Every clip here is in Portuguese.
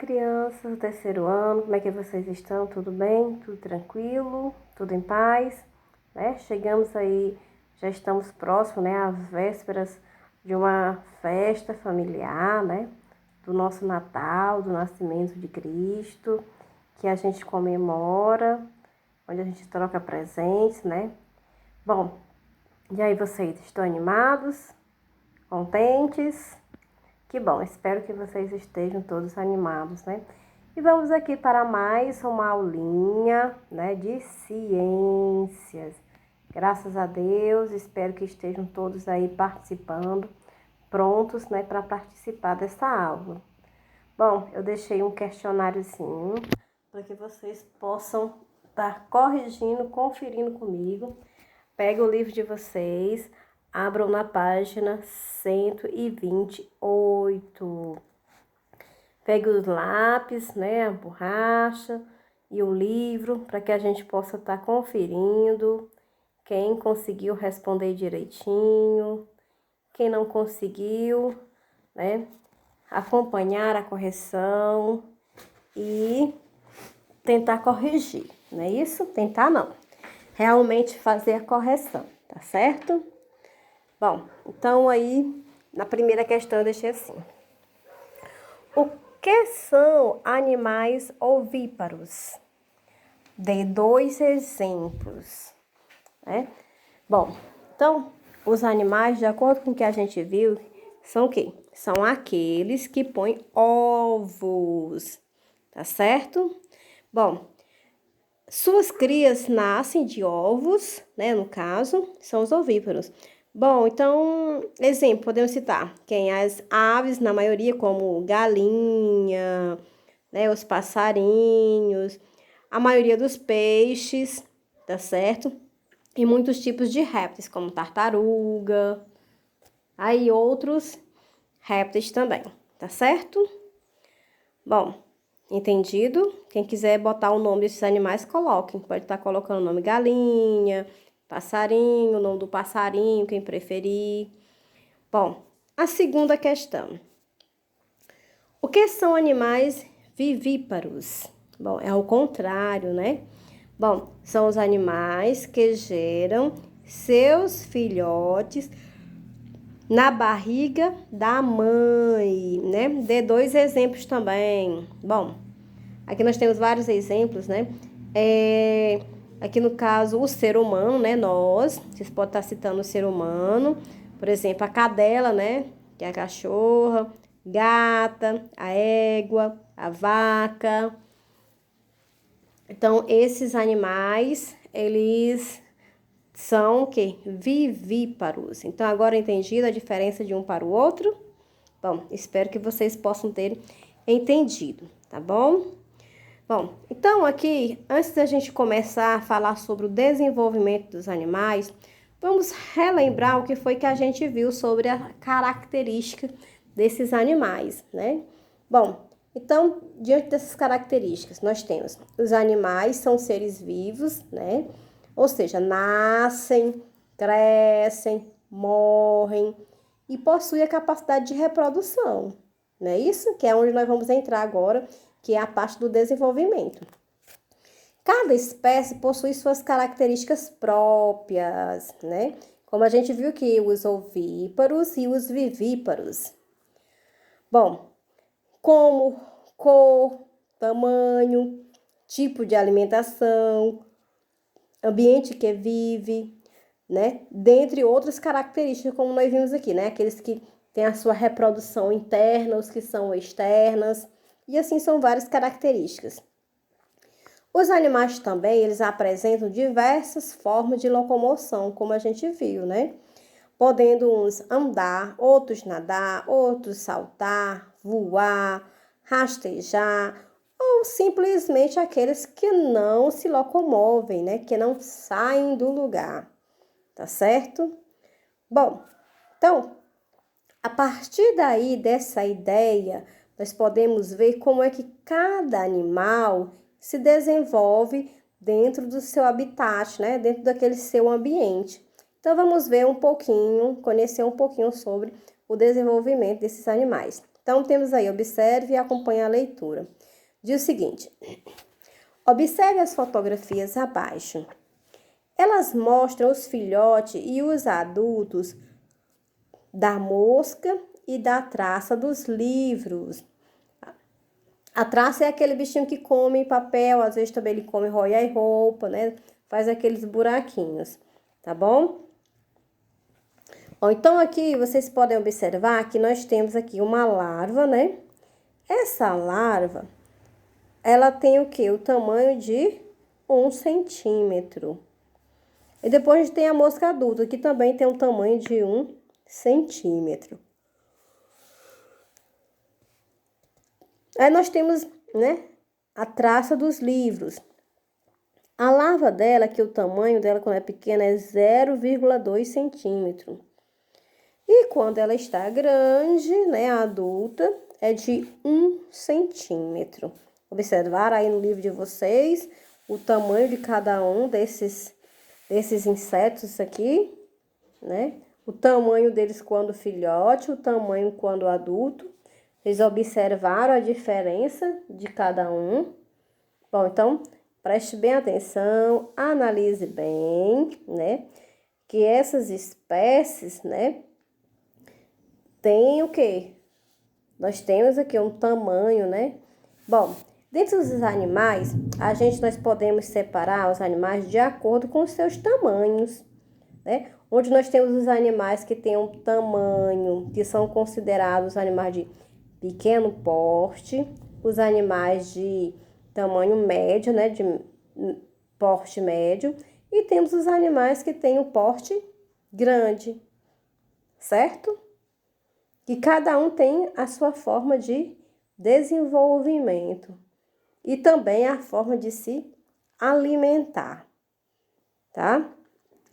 crianças do terceiro ano, como é que vocês estão? Tudo bem? Tudo tranquilo? Tudo em paz? Né? Chegamos aí, já estamos próximos, né, às vésperas de uma festa familiar, né, do nosso Natal, do nascimento de Cristo, que a gente comemora, onde a gente troca presentes, né? Bom, e aí vocês estão animados? Contentes? Que bom, espero que vocês estejam todos animados, né? E vamos aqui para mais uma aulinha, né, de ciências. Graças a Deus, espero que estejam todos aí participando, prontos, né, para participar dessa aula. Bom, eu deixei um questionáriozinho para que vocês possam estar corrigindo, conferindo comigo. Pega o livro de vocês, abram na página 128. Pegue os lápis, né, a borracha e o livro para que a gente possa estar conferindo quem conseguiu responder direitinho, quem não conseguiu, né, acompanhar a correção e tentar corrigir, não é isso? Tentar não, realmente fazer a correção, tá certo? Bom, então aí, na primeira questão eu deixei assim. O que são animais ovíparos? Dei 2 exemplos, né? Bom, então, os animais, de acordo com o que a gente viu, são o quê? São aqueles que põem ovos, tá certo? Bom, suas crias nascem de ovos, né? No caso, são os ovíparos. Bom, então, exemplo, podemos citar quem as aves, na maioria, como galinha, né? Os passarinhos, a maioria dos peixes, tá certo? E muitos tipos de répteis, como tartaruga, aí outros répteis também, tá certo? Bom, entendido? Quem quiser botar o nome desses animais, coloquem. Pode estar colocando o nome galinha, passarinho, o nome do passarinho, quem preferir. Bom, a segunda questão. O que são animais vivíparos? Bom, é o contrário, né? Bom, são os animais que geram seus filhotes na barriga da mãe, né? Dê 2 exemplos também. Bom, aqui nós temos vários exemplos, né? Aqui no caso, o ser humano, né? Vocês podem estar citando o ser humano. Por exemplo, a cadela, né? Que é a cachorra, gata, a égua, a vaca. Então, esses animais, eles são o quê? Vivíparos. Então, agora entendido a diferença de um para o outro? Bom, espero que vocês possam ter entendido, tá bom? Bom, então aqui, antes da gente começar a falar sobre o desenvolvimento dos animais, vamos relembrar o que foi que a gente viu sobre a característica desses animais, né? Bom, então, diante dessas características, nós temos os animais são seres vivos, né? Ou seja, nascem, crescem, morrem e possuem a capacidade de reprodução, não é isso? Que é onde nós vamos entrar agora, que é a parte do desenvolvimento. Cada espécie possui suas características próprias, né? Como a gente viu que os ovíparos e os vivíparos. Bom, como cor, tamanho, tipo de alimentação, ambiente que vive, né? Dentre outras características, como nós vimos aqui, né? Aqueles que têm a sua reprodução interna, os que são externas, e assim são várias características. Os animais também, eles apresentam diversas formas de locomoção, como a gente viu, né? Podendo uns andar, outros nadar, outros saltar, voar, rastejar, ou simplesmente aqueles que não se locomovem, né? Que não saem do lugar, tá certo? Bom, então, a partir daí, dessa ideia, nós podemos ver como é que cada animal se desenvolve dentro do seu habitat, né? Dentro daquele seu ambiente. Então, vamos ver um pouquinho, conhecer um pouquinho sobre o desenvolvimento desses animais. Então, temos aí, observe e acompanhe a leitura. Diz o seguinte: observe as fotografias abaixo. Elas mostram os filhotes e os adultos da mosca e da traça dos livros. A traça é aquele bichinho que come papel, às vezes também ele come rói a roupa, né? Faz aqueles buraquinhos, tá bom? Então, aqui vocês podem observar que nós temos aqui uma larva, né? Essa larva, ela tem o quê? O tamanho de 1 centímetro. E depois tem a mosca adulta, que também tem um tamanho de 1 centímetro. Aí nós temos, né, a traça dos livros. A larva dela, que o tamanho dela quando é pequena é 0,2 centímetro. E quando ela está grande, né, adulta, é de 1 centímetro. Observaram aí no livro de vocês o tamanho de cada um desses insetos aqui, né? O tamanho deles quando filhote, o tamanho quando adulto. Vocês observaram a diferença de cada um? Bom, então, preste bem atenção, analise bem, né? Que essas espécies, né? Tem o quê? Nós temos aqui um tamanho, né? Bom, dentro dos animais, nós podemos separar os animais de acordo com os seus tamanhos, né? Onde nós temos os animais que têm um tamanho, que são considerados animais de pequeno porte, os animais de tamanho médio, né? De porte médio, e temos os animais que têm o porte grande, certo? E cada um tem a sua forma de desenvolvimento e também a forma de se alimentar, tá?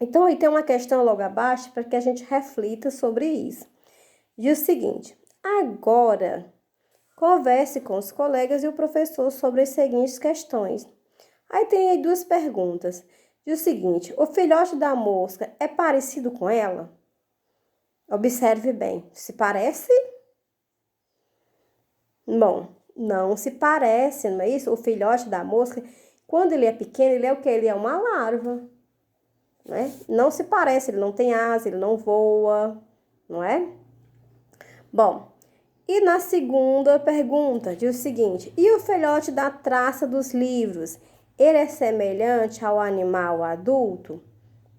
Então, aí tem uma questão logo abaixo para que a gente reflita sobre isso. Diz o seguinte: agora, converse com os colegas e o professor sobre as seguintes questões. Aí tem aí 2 perguntas. Diz o seguinte: o filhote da mosca é parecido com ela? Observe bem, se parece? Bom, não se parece, não é isso? O filhote da mosca, quando ele é pequeno, ele é o quê? Ele é uma larva, né? Não se parece, ele não tem asa, ele não voa, não é? Bom, e na segunda pergunta, diz o seguinte: e o filhote da traça dos livros, ele é semelhante ao animal adulto?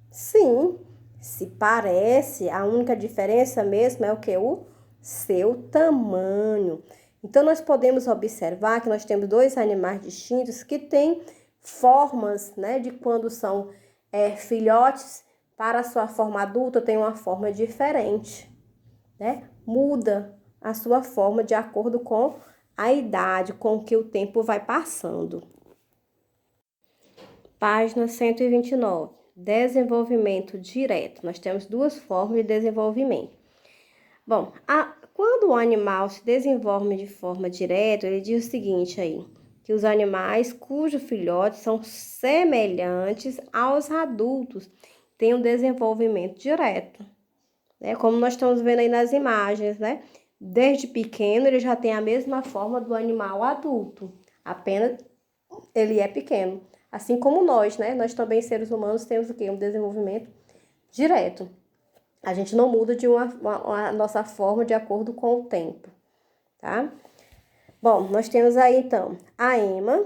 Sim, se parece, a única diferença mesmo é o que? O seu tamanho. Então, nós podemos observar que nós temos 2 animais distintos que têm formas, né, de quando são filhotes, para a sua forma adulta tem uma forma diferente, né? Muda a sua forma de acordo com a idade, com que o tempo vai passando. Página 129. Desenvolvimento direto. Nós temos 2 formas de desenvolvimento. Bom, quando o animal se desenvolve de forma direta, ele diz o seguinte aí, que os animais cujos filhotes são semelhantes aos adultos têm um desenvolvimento direto, né? Como nós estamos vendo aí nas imagens, né? Desde pequeno ele já tem a mesma forma do animal adulto, apenas ele é pequeno. Assim como nós, né? Nós também, seres humanos, temos o quê? Um desenvolvimento direto. A gente não muda de a nossa forma de acordo com o tempo, tá? Bom, nós temos aí, então, a ema,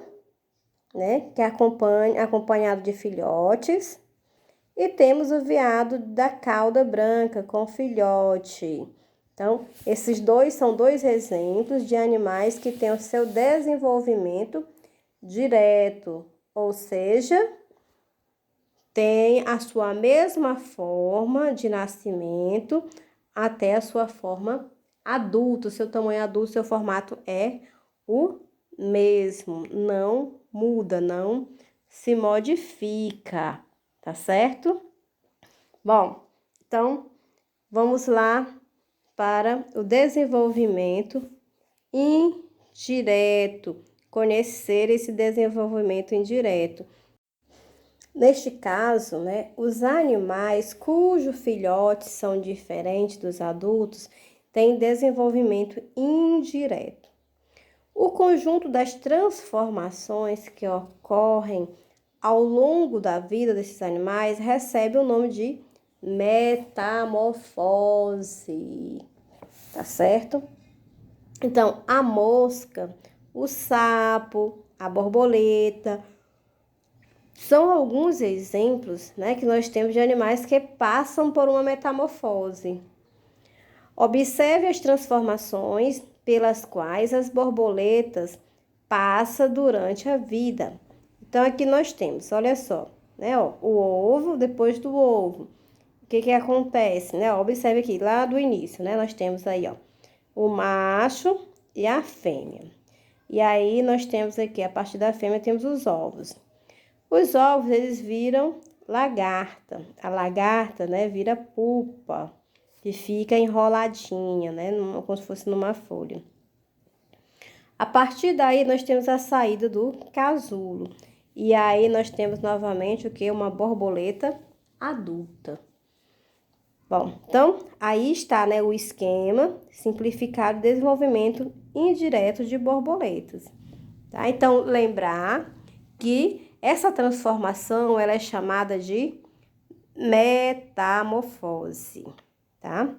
né? Que é acompanhado de filhotes. E temos o veado da cauda branca com filhote. Então, esses são 2 exemplos de animais que têm o seu desenvolvimento direto, ou seja, tem a sua mesma forma de nascimento até a sua forma adulta. O seu tamanho adulto, seu formato é o mesmo, não muda, não se modifica, tá certo? Bom, então vamos lá para o desenvolvimento indireto, conhecer esse desenvolvimento indireto. Neste caso, né, os animais cujos filhotes são diferentes dos adultos tem desenvolvimento indireto. O conjunto das transformações que ocorrem ao longo da vida desses animais recebe o nome de metamorfose, tá certo? Então, a mosca, o sapo, a borboleta, são alguns exemplos, né, que nós temos de animais que passam por uma metamorfose. Observe as transformações pelas quais as borboletas passam durante a vida. Então, aqui nós temos, olha só, né, ó, o ovo, depois do ovo. O que acontece, né? Observe aqui, lá do início, né? Nós temos aí, ó, o macho e a fêmea. E aí, nós temos aqui, a partir da fêmea, temos os ovos. Os ovos, eles viram lagarta. A lagarta, né, vira pupa, que fica enroladinha, né, como se fosse numa folha. A partir daí, nós temos a saída do casulo. E aí, nós temos novamente o que? Uma borboleta adulta. Bom, então, aí está, né, o esquema simplificado de desenvolvimento indireto de borboletas. Tá? Então, lembrar que essa transformação, ela é chamada de metamorfose, tá?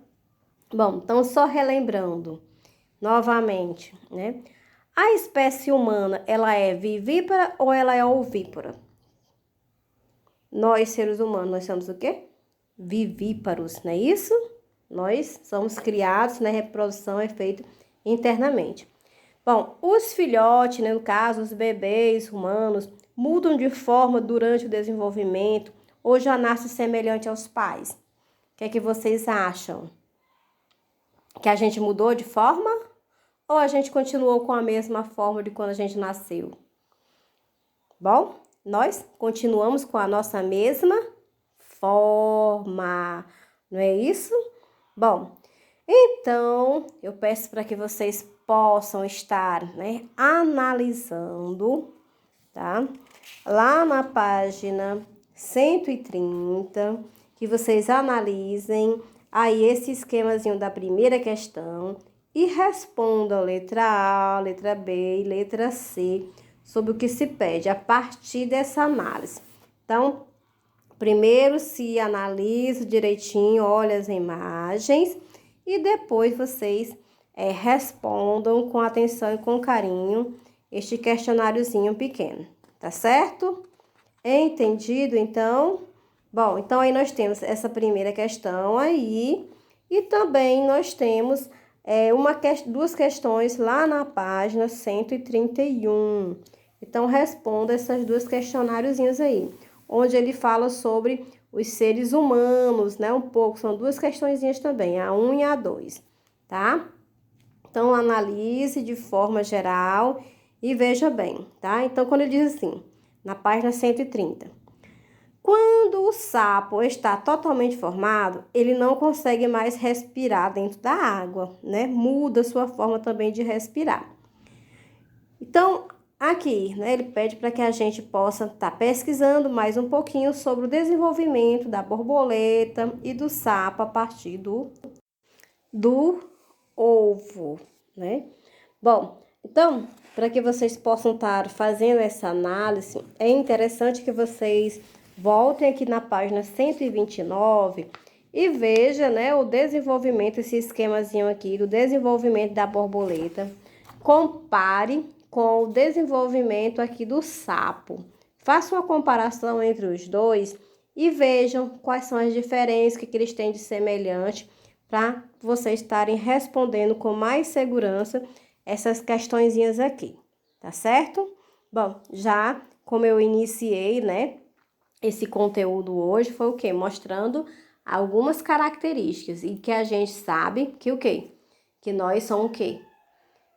Bom, então, só relembrando novamente, né? A espécie humana, ela é vivípara ou ela é ovípara? Nós, seres humanos, nós somos o quê? Vivíparos, não é isso? Nós somos criados, né? Reprodução é feita internamente. Bom, os filhotes, né, no caso, os bebês humanos, mudam de forma durante o desenvolvimento ou já nascem semelhante aos pais? O que é que vocês acham? Que a gente mudou de forma ou a gente continuou com a mesma forma de quando a gente nasceu? Bom, nós continuamos com a nossa mesma forma, não é isso? Bom, então eu peço para que vocês possam estar, né, analisando, tá? Lá na página 130, que vocês analisem aí esse esquemazinho da primeira questão e respondam letra A, letra B e letra C sobre o que se pede a partir dessa análise. Então, primeiro se analisa direitinho, olha as imagens e depois vocês respondam com atenção e com carinho este questionáriozinho pequeno, tá certo? Entendido, então? Bom, então aí nós temos essa primeira questão aí e também nós temos duas questões lá na página 131. Então, responda essas duas questionáriozinhos aí, onde ele fala sobre os seres humanos, né? Um pouco, são duas questõezinhas também, a 1 e a 2, tá? Então, analise de forma geral e veja bem, tá? Então, quando ele diz assim, na página 130, quando o sapo está totalmente formado, ele não consegue mais respirar dentro da água, né? Muda sua forma também de respirar. Então, aqui, né, ele pede para que a gente possa estar pesquisando mais um pouquinho sobre o desenvolvimento da borboleta e do sapo a partir do ovo, né? Bom, então, para que vocês possam estar fazendo essa análise, é interessante que vocês voltem aqui na página 129 e veja, né, o desenvolvimento, esse esquemazinho aqui do desenvolvimento da borboleta. Compare com o desenvolvimento aqui do sapo. Faça uma comparação entre os dois e vejam quais são as diferenças que eles têm de semelhante para vocês estarem respondendo com mais segurança essas questõezinhas aqui, tá certo? Bom, já como eu iniciei, né, esse conteúdo hoje foi o quê? Mostrando algumas características e que a gente sabe que o quê? Que nós somos o quê?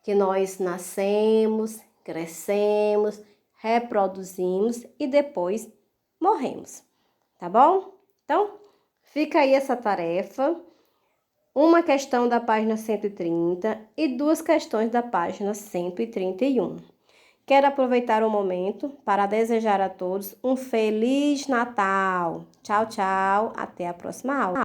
Que nós nascemos, crescemos, reproduzimos e depois morremos, tá bom? Então, fica aí essa tarefa, uma questão da página 130 e duas questões da página 131. Quero aproveitar o momento para desejar a todos um Feliz Natal. Tchau, tchau, até a próxima aula.